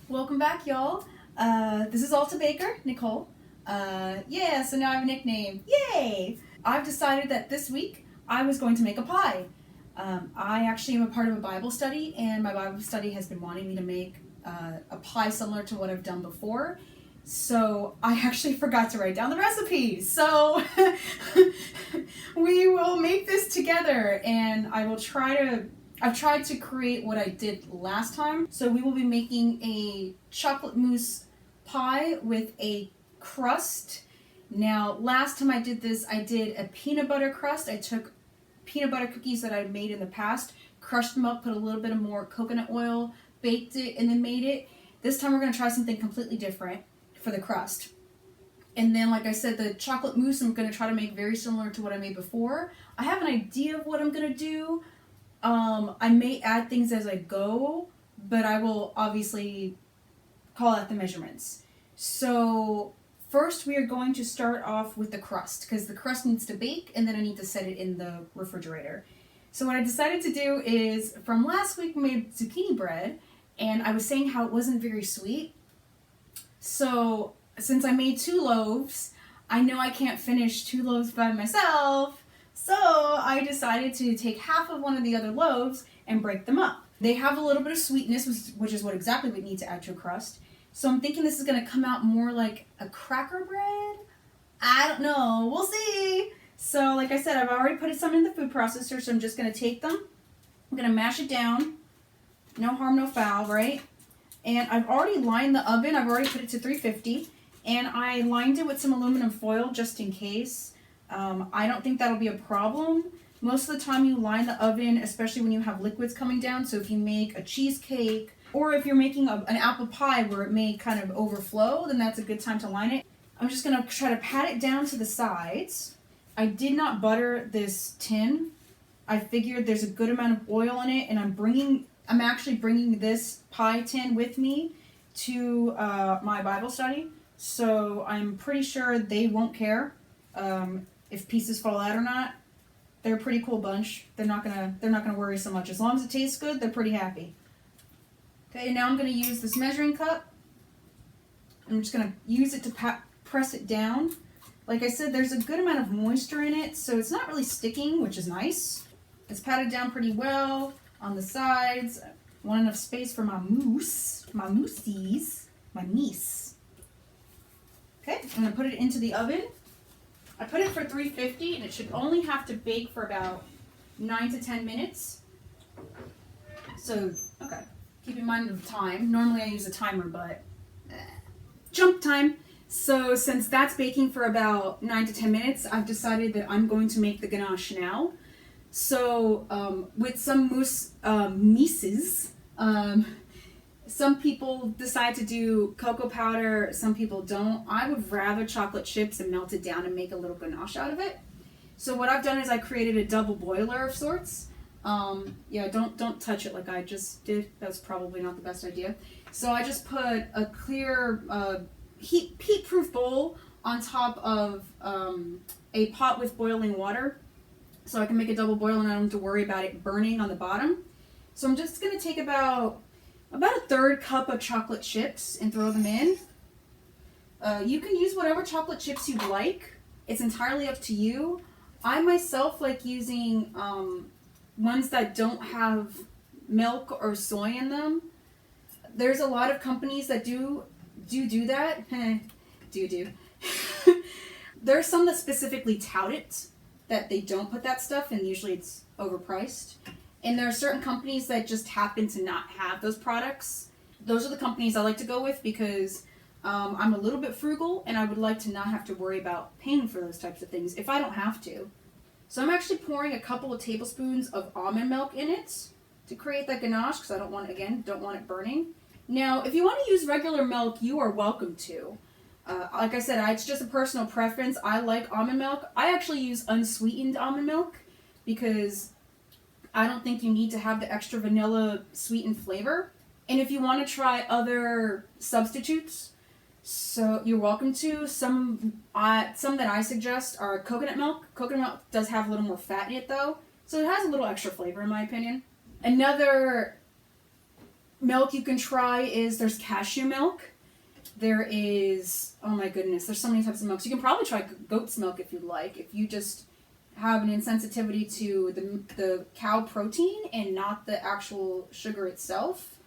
Welcome back, y'all. This is Alta Baker, Nicole. Yeah, so now I have a nickname. Yay! I've decided that this week I was going to make a pie. I actually am a part of a Bible study, and my Bible study has been wanting me to make a pie similar to what I've done before. So I actually forgot to write down the recipe. So we will make this together, and I've tried to create what I did last time. So we will be making a chocolate mousse pie with a crust. Now, last time I did this, I did a peanut butter crust. I took peanut butter cookies that I'd made in the past, crushed them up, put a little bit of more coconut oil, baked it, and then made it. This time we're going to try something completely different for the crust. And then, like I said, the chocolate mousse I'm going to try to make very similar to what I made before. I have an idea of what I'm going to do. I may add things as I go, but I will obviously call out the measurements. So first we are going to start off with the crust, because the crust needs to bake and then I need to set it in the refrigerator. So what I decided to do is, from last week we made zucchini bread, and I was saying how it wasn't very sweet. So since I made 2 loaves, I know I can't finish 2 loaves by myself. So I decided to take half of one of the other loaves and break them up. They have a little bit of sweetness, which is what exactly we need to add to a crust. So I'm thinking this is going to come out more like a cracker bread. I don't know. We'll see. So like I said, I've already put some in the food processor, so I'm just going to take them. I'm going to mash it down. No harm, no foul, right? And I've already lined the oven. I've already put it to 350. And I lined it with some aluminum foil just in case. I don't think that'll be a problem. Most of the time you line the oven, especially when you have liquids coming down. So if you make a cheesecake, or if you're making an apple pie where it may kind of overflow, then that's a good time to line it. I'm just going to try to pat it down to the sides. I did not butter this tin. I figured there's a good amount of oil in it, and I'm actually bringing this pie tin with me to my Bible study. So I'm pretty sure they won't care if pieces fall out or not. They're a pretty cool bunch. They're not gonna worry so much. As long as it tastes good, they're pretty happy. Okay, now I'm gonna use this measuring cup. I'm just gonna use it to press it down. Like I said, there's a good amount of moisture in it, so it's not really sticking, which is nice. It's patted down pretty well on the sides. I want enough space for my mousse, my niece. Okay, I'm gonna put it into the oven. I put it for 350, and it should only have to bake for about 9 to 10 minutes. So, okay, keep in mind the time. Normally I use a timer, but jump time. So since that's baking for about 9 to 10 minutes, I've decided that I'm going to make the ganache now. So with some mousses, some people decide to do cocoa powder, some people don't. I would rather chocolate chips and melt it down and make a little ganache out of it. So what I've done is I created a double boiler of sorts. Yeah, don't touch it like I just did. That's probably not the best idea. So I just put a clear heat-proof bowl on top of a pot with boiling water, so I can make a double boil and I don't have to worry about it burning on the bottom. So I'm just going to take about a 1/3 cup of chocolate chips and throw them in. You can use whatever chocolate chips you like. It's entirely up to you. I myself like using ones that don't have milk or soy in them. There's a lot of companies that do that. do. There's some that specifically tout it, that they don't put that stuff, and usually it's overpriced. And there are certain companies that just happen to not have those products. Those are the companies I like to go with because I'm a little bit frugal and I would like to not have to worry about paying for those types of things if I don't have to. So I'm actually pouring a couple of tablespoons of almond milk in it to create that ganache because I don't want it burning. Now, if you want to use regular milk, you are welcome to. Like I said, it's just a personal preference. I like almond milk. I actually use unsweetened almond milk because I don't think you need to have the extra vanilla sweetened flavor. And if you want to try other substitutes, so you're welcome to. Some that I suggest are coconut milk. Coconut milk does have a little more fat in it though, so it has a little extra flavor in my opinion. Another milk you can try is there's cashew milk. There is, oh my goodness, there's so many types of milks. You can probably try goat's milk if you'd like. If you just have an insensitivity to the cow protein and not the actual sugar itself,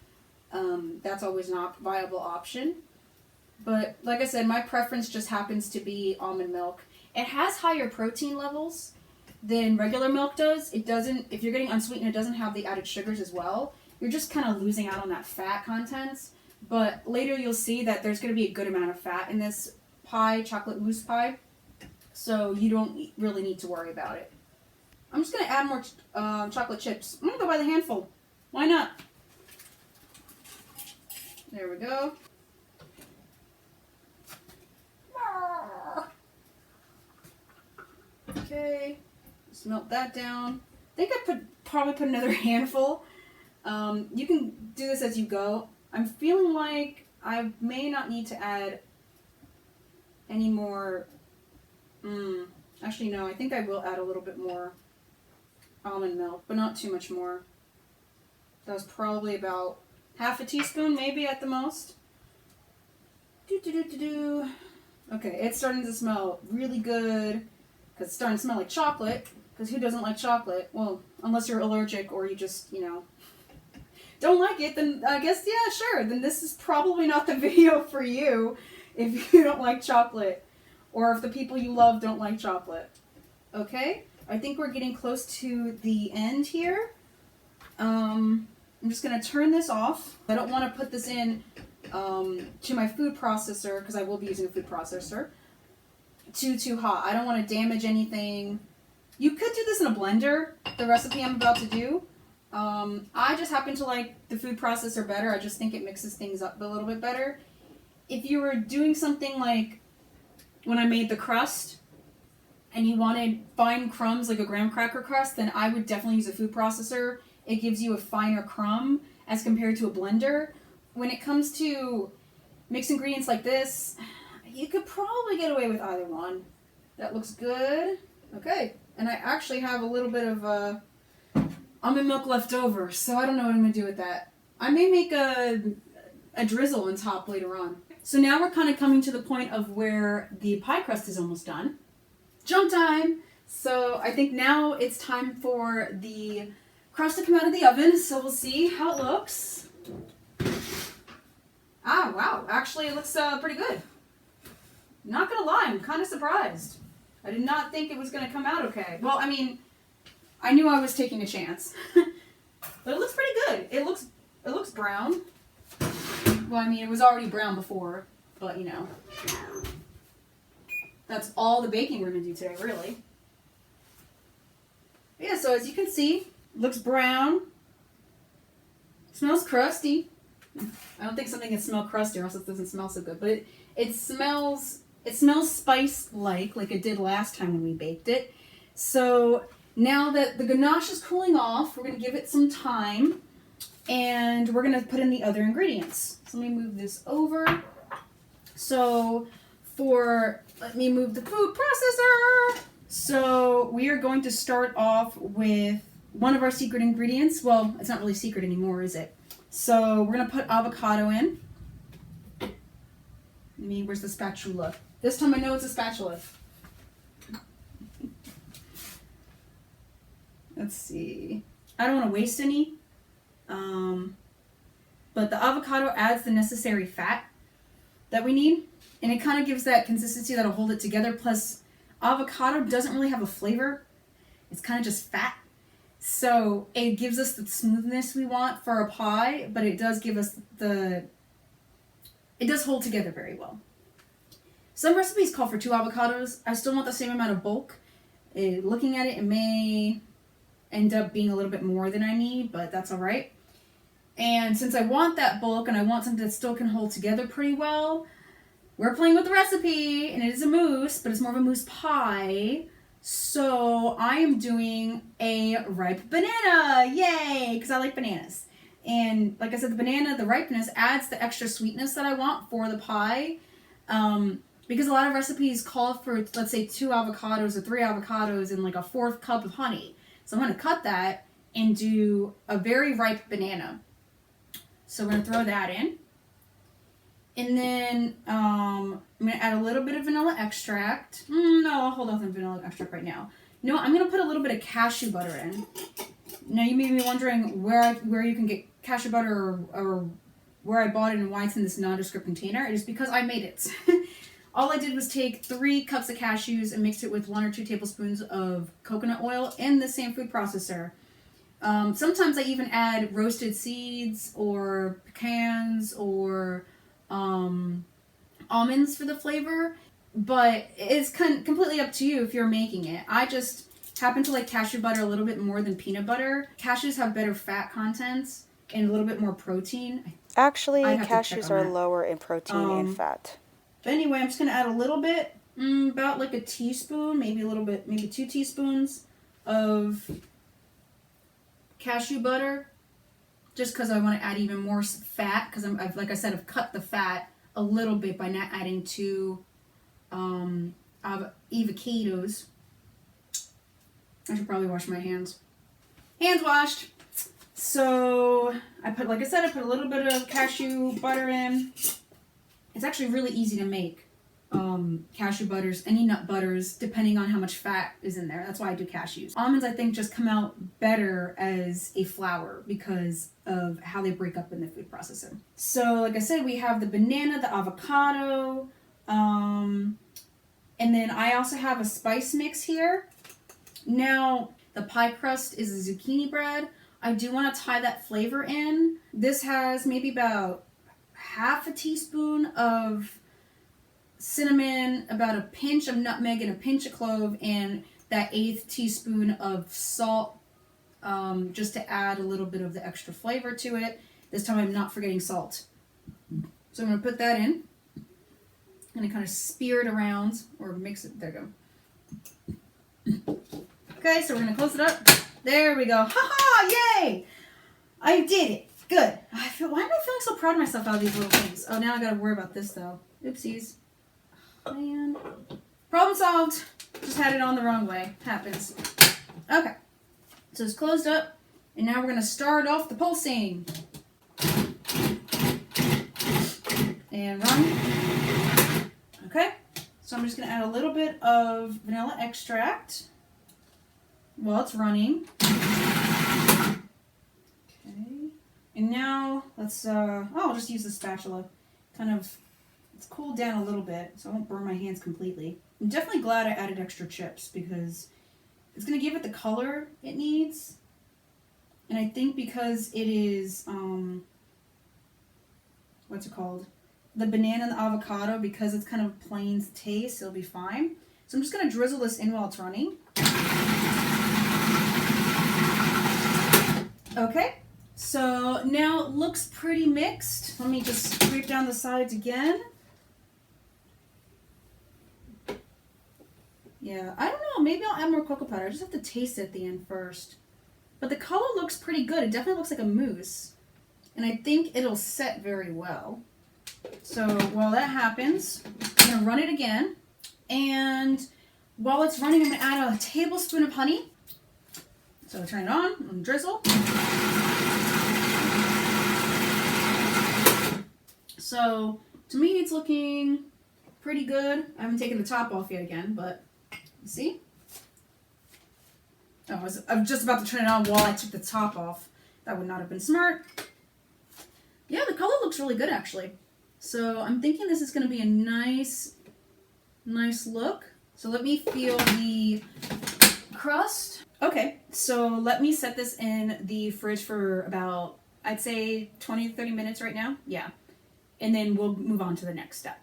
that's always not a viable option. But like I said, my preference just happens to be almond milk. It has higher protein levels than regular milk does. It doesn't, if you're getting unsweetened, it doesn't have the added sugars as well. You're just kind of losing out on that fat content. But later you'll see that there's going to be a good amount of fat in this pie, chocolate mousse pie. So you don't really need to worry about it. I'm just going to add more chocolate chips. I'm going to go by the handful. Why not? There we go. Okay, just melt that down. I think I probably put another handful. You can do this as you go. I'm feeling like I may not need to add any more. Actually, no, I think I will add a little bit more almond milk, but not too much more. That was probably about half a teaspoon, maybe at the most. Okay, it's starting to smell really good. Because it's starting to smell like chocolate. Because who doesn't like chocolate? Well, unless you're allergic or you just, don't like it, then I guess, yeah, sure. Then this is probably not the video for you if you don't like chocolate. Or if the people you love don't like chocolate. Okay? I think we're getting close to the end here. I'm just going to turn this off. I don't want to put this in to my food processor, because I will be using a food processor, too hot. I don't want to damage anything. You could do this in a blender, the recipe I'm about to do. I just happen to like the food processor better. I just think it mixes things up a little bit better. If you were doing something like when I made the crust and you wanted fine crumbs like a graham cracker crust, then I would definitely use a food processor. It gives you a finer crumb as compared to a blender. When it comes to mixed ingredients like this, you could probably get away with either one. That looks good. Okay, and I actually have a little bit of almond milk left over, so I don't know what I'm going to do with that. I may make a drizzle on top later on. So now we're kind of coming to the point of where the pie crust is almost done. Jump time! So I think now it's time for the crust to come out of the oven, so we'll see how it looks. Ah, wow, actually it looks pretty good. Not gonna lie, I'm kind of surprised. I did not think it was gonna come out okay. Well, I mean, I knew I was taking a chance. But it looks pretty good. It looks brown. Well, I mean, it was already brown before, but that's all the baking we're gonna do today, really. Yeah, so as you can see, it looks brown. Smells crusty. I don't think something can smell crusty or else it doesn't smell so good, but it smells spice-like it did last time when we baked it. So now that the ganache is cooling off, we're going to give it some time, and we're going to put in the other ingredients. So let me move this over. So let me move the food processor. So we are going to start off with one of our secret ingredients. Well, it's not really secret anymore, is it? So we're going to put avocado in. Where's the spatula? This time I know it's a spatula. Let's see. I don't want to waste any. But the avocado adds the necessary fat that we need. And it kind of gives that consistency that'll hold it together. Plus, avocado doesn't really have a flavor. It's kind of just fat. So it gives us the smoothness we want for a pie, but it does give us it does hold together very well. Some recipes call for 2 avocados. I still want the same amount of bulk. Looking at it, it may end up being a little bit more than I need, but that's all right. And since I want that bulk and I want something that still can hold together pretty well, we're playing with the recipe, and it is a mousse, but it's more of a mousse pie. So I am doing a ripe banana. Yay! Because I like bananas. And like I said, the ripeness adds the extra sweetness that I want for the pie. Because a lot of recipes call for, let's say, 2 avocados or 3 avocados and like a 4th cup of honey. So I'm going to cut that and do a very ripe banana. So we're going to throw that in. And then I'm going to add a little bit of vanilla extract. No, I'll hold off on vanilla extract right now. You know what? I'm going to put a little bit of cashew butter in. Now you may be wondering where you can get cashew butter or where I bought it and why it's in this nondescript container. It is because I made it. All I did was take 3 cups of cashews and mixed it with 1 or 2 tablespoons of coconut oil in the same food processor. Sometimes I even add roasted seeds or pecans or almonds for the flavor, but it's completely up to you if you're making it. I just happen to like cashew butter a little bit more than peanut butter. Cashews have better fat contents and a little bit more protein. Actually, cashews are lower in protein and fat. But anyway, I'm just going to add a little bit, about like a teaspoon, maybe a little bit, maybe 2 teaspoons of cashew butter, just because I want to add even more fat, because I've, like I said, I've cut the fat a little bit by not adding 2 avocados. I should probably wash my hands. Hands washed. So I put, like I said, I put a little bit of cashew butter in. It's actually really easy to make cashew butters, any nut butters, depending on how much fat is in there. That's why I do cashews. Almonds, I think, just come out better as a flour because of how they break up in the food processor. So, like I said, we have the banana, the avocado, and then I also have a spice mix here. Now, the pie crust is a zucchini bread. I do want to tie that flavor in. This has maybe about half a teaspoon of cinnamon, about a pinch of nutmeg and a pinch of clove, and that 1/8 teaspoon of salt, just to add a little bit of the extra flavor to it. This time I'm not forgetting salt. So I'm going to put that in. I'm going to kind of spear it around, or mix it. There we go. Okay, so we're going to close it up. There we go. Ha-ha! Yay! I did it. Good. Why am I feeling so proud of myself out of these little things? Oh, now I got to worry about this, though. Oopsies. Man. Problem solved. Just had it on the wrong way. Happens. Okay. So it's closed up. And now we're going to start off the pulsing. And run. Okay. So I'm just going to add a little bit of vanilla extract while it's running. Okay. And now let's, I'll just use the spatula. It's cooled down a little bit, so I won't burn my hands completely. I'm definitely glad I added extra chips because it's going to give it the color it needs. And I think because it is, what's it called? The banana and the avocado, because it's kind of plain taste, it'll be fine. So I'm just going to drizzle this in while it's running. Okay, so now it looks pretty mixed. Let me just scrape down the sides again. Yeah, I don't know. Maybe I'll add more cocoa powder. I just have to taste it at the end first. But the color looks pretty good. It definitely looks like a mousse. And I think it'll set very well. So while that happens, I'm going to run it again. And while it's running, I'm going to add a tablespoon of honey. So turn it on and drizzle. So to me, it's looking pretty good. I haven't taken the top off yet again, but see? Oh, I was just about to turn it on while I took the top off. That would not have been smart. Yeah, the color looks really good, actually. So I'm thinking this is going to be a nice look. So let me feel the crust. Okay, so let me set this in the fridge for about, I'd say 20 to 30 minutes right now. Yeah. And then we'll move on to the next step.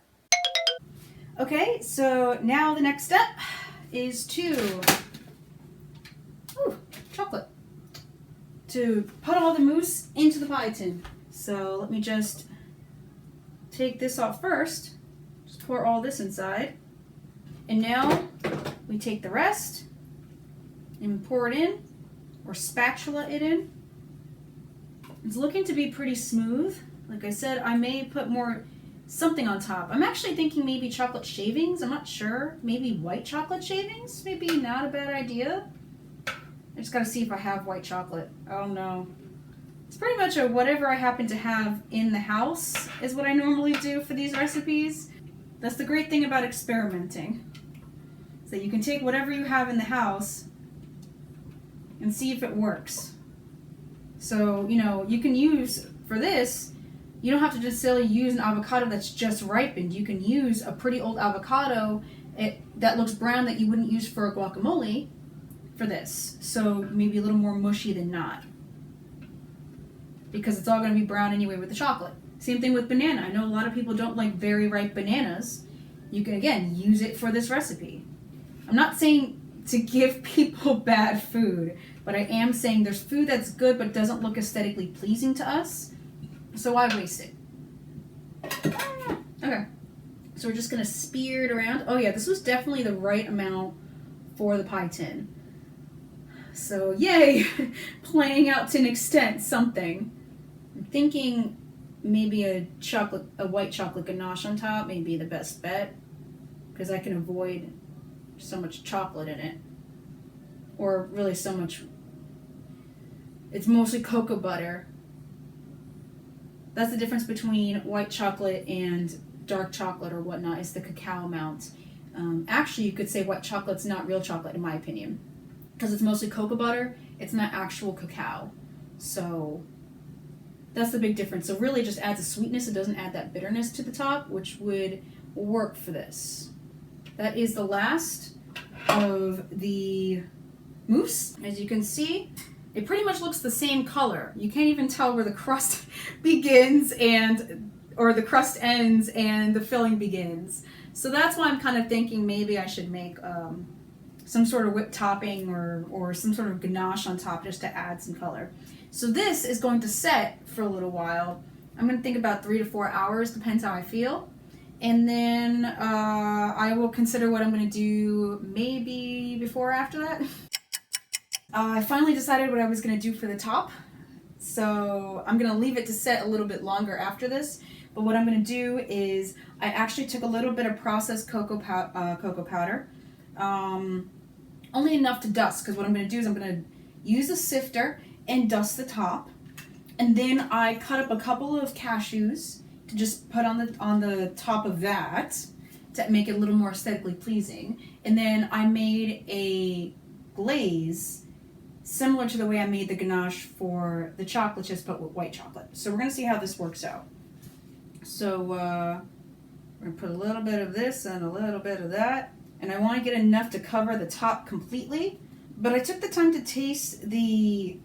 Okay, so now the next step is to put all the mousse into the pie tin. So let me just take this off first. Just pour all this inside. And now we take the rest and pour it in, or spatula it in. It's looking to be pretty smooth. Like I said, I may put something on top. I'm actually thinking maybe chocolate shavings. I'm not sure. Maybe white chocolate shavings? Maybe not a bad idea. I just gotta see if I have white chocolate. Oh no. It's pretty much a whatever I happen to have in the house is what I normally do for these recipes. That's the great thing about experimenting. So you can take whatever you have in the house and see if it works. So, you know, you can use, for this, you don't have to necessarily use an avocado that's just ripened. You can use a pretty old avocado that looks brown that you wouldn't use for a guacamole for this. So maybe a little more mushy than not. Because it's all going to be brown anyway with the chocolate. Same thing with banana. I know a lot of people don't like very ripe bananas. You can, again, use it for this recipe. I'm not saying to give people bad food, but I am saying there's food that's good but doesn't look aesthetically pleasing to us, so why waste it? Okay, so we're just going to spear it around. Oh yeah, this was definitely the right amount for the pie tin. So yay, playing out to an extent something. I'm thinking maybe a white chocolate ganache on top may be the best bet, because I can avoid so much chocolate in it, or really so much. It's mostly cocoa butter. That's the difference between white chocolate and dark chocolate or whatnot, is the cacao amount. Actually, you could say white chocolate's not real chocolate in my opinion, because it's mostly cocoa butter. It's not actual cacao. So that's the big difference. So really it just adds a sweetness. It doesn't add that bitterness to the top, which would work for this. That is the last of the mousse. As you can see, it pretty much looks the same color. You can't even tell where the crust begins or the crust ends and the filling begins. So that's why I'm kind of thinking maybe I should make some sort of whipped topping or some sort of ganache on top just to add some color. So this is going to set for a little while. I'm going to think about 3 to 4 hours, depends how I feel. And then I will consider what I'm going to do maybe before or after that. I finally decided what I was going to do for the top. So I'm going to leave it to set a little bit longer after this. But what I'm going to do is I actually took a little bit of processed cocoa powder. Only enough to dust, because what I'm going to do is I'm going to use a sifter and dust the top. And then I cut up a couple of cashews to just put on the top of that to make it a little more aesthetically pleasing. And then I made a glaze similar to the way I made the ganache for the chocolate chips, but with white chocolate. So we're going to see how this works out. So we're going to put a little bit of this and a little bit of that. And I want to get enough to cover the top completely. But I took the time to taste the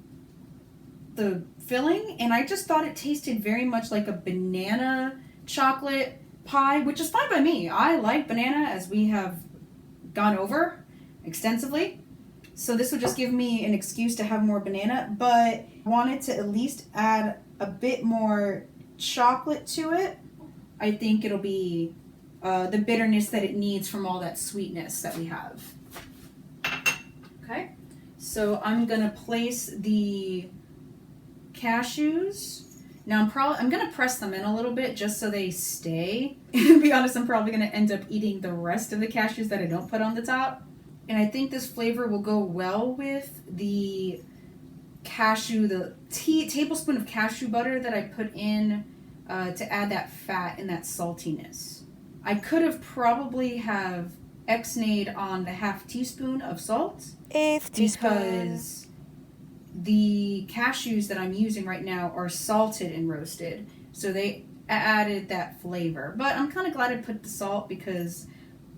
filling, and I just thought it tasted very much like a banana chocolate pie, which is fine by me. I like banana, as we have gone over extensively. So this would just give me an excuse to have more banana, but I wanted to at least add a bit more chocolate to it. I think it'll be the bitterness that it needs from all that sweetness that we have. Okay, so I'm gonna place the cashews. Now I'm gonna press them in a little bit just so they stay. To be honest, I'm probably gonna end up eating the rest of the cashews that I don't put on the top. And I think this flavor will go well with the cashew, the tablespoon of cashew butter that I put in to add that fat and that saltiness. I could have probably have ex-nayed on the half teaspoon of salt. 1/8 teaspoon. Because the cashews that I'm using right now are salted and roasted. So they added that flavor. But I'm kind of glad I put the salt, because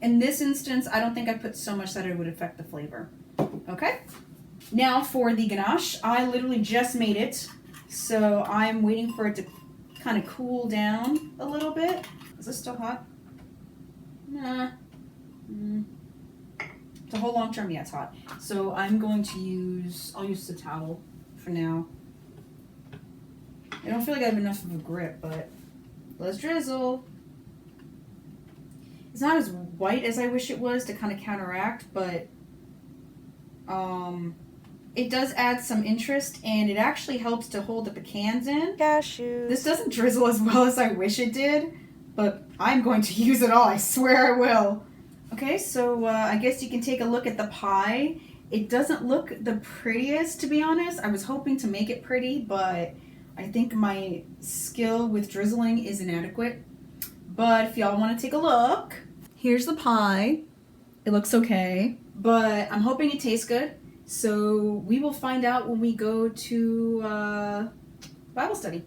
in this instance, I don't think I put so much that it would affect the flavor. Okay? Now for the ganache, I literally just made it. So I'm waiting for it to kind of cool down a little bit. Is this still hot? Nah. The whole long term, yeah, it's hot. So I'm going to I'll use the towel for now. I don't feel like I have enough of a grip, but let's drizzle. It's not as white as I wish it was to kind of counteract, but it does add some interest, and it actually helps to hold the pecans in. Cashews. This doesn't drizzle as well as I wish it did, but I'm going to use it all. I swear I will. Okay, so I guess you can take a look at the pie. It doesn't look the prettiest, to be honest. I was hoping to make it pretty, but I think my skill with drizzling is inadequate. But if y'all want to take a look, here's the pie. It looks okay, but I'm hoping it tastes good. So we will find out when we go to Bible study.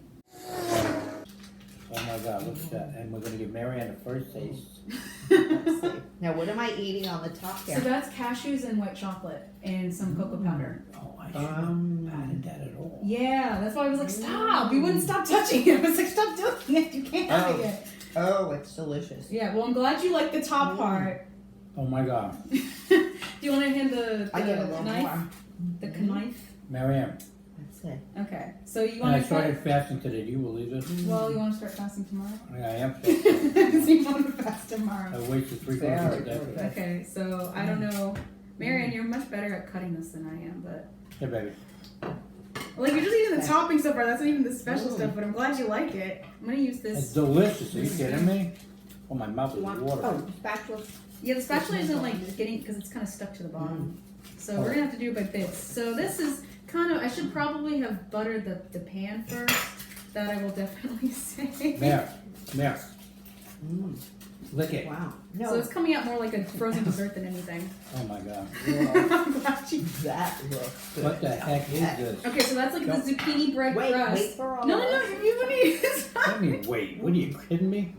Oh my God, look at that. And we're going to give Marianne the first taste. Now, what am I eating on the top So there? that's cashews and white chocolate and some cocoa powder. Oh, I shouldn't have added that at all. Yeah, that's why I was like, stop! You wouldn't stop touching it. I was like, stop doing it. You can't have it. Oh, it's delicious. Yeah, well, I'm glad you like the top part. Oh my God. Do you want to hand the I get a little knife? more. The knife? Marianne, That's it. Okay, so you and want I to started fasting today. Do you believe this? Well, you want to start fasting tomorrow? I am fasting. So you want to fast I tomorrow. wasted 3/4 of the day. Very Okay, so I don't know. Marianne, you're much better at cutting this than I am, but... Hey, baby. Like, you're just eating the topping so far. That's not even the special stuff, but I'm glad you like it. I'm going to use It's this. delicious. Are you kidding me? Oh, my mouth is You want watering. spatula? Yeah, the spatula isn't, like, getting... Because it's kind of stuck to the bottom. So we're going to have to do it by bits. So this is kind of... I should probably have buttered the pan first. That I will definitely say. There. Mm. Lick it. Wow. So No, it's coming out more like a frozen dessert than anything. Oh my God. I'm glad you... that looks good. What the heck is this? Okay, so that's like Don't- the zucchini bread Wait, crust. wait for all No, of us. you need I mean, wait. What are you kidding me?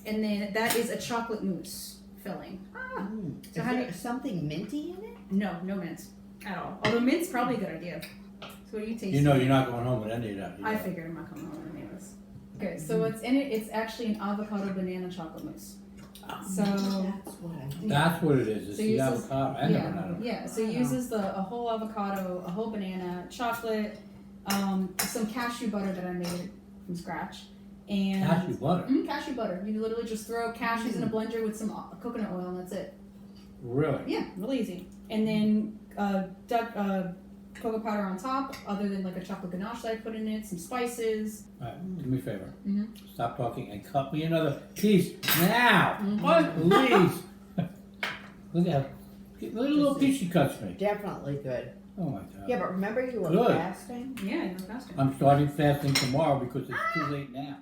And then that is a chocolate mousse filling. Mm. So Is how do there you- something minty in it? No mint at all. Although mint's probably a good idea. So what do you taste? You know you're not going home with any of that. I figured I'm not coming home with any of this. Okay, so what's in it? It's actually an avocado banana chocolate mousse. So That's what I need. That's what it is. It's So the uses- avocado. I never know. yeah. So it uses a whole avocado, a whole banana, chocolate, some cashew butter that I made from scratch, and Cashew butter. Cashew butter. You literally just throw cashews in a blender with some coconut oil, and that's it. Really? Yeah, really easy. And then cocoa powder on top, other than like a chocolate ganache that I put in it, some spices. All right, do me a favor. Mhm. Stop talking and cut me another piece now. Mhm. What? Please. Look at that little piece she cuts me. Definitely good. Oh my God. Yeah, but remember you were Good. fasting? Yeah, you're faster. I'm starting fasting tomorrow because it's too late now.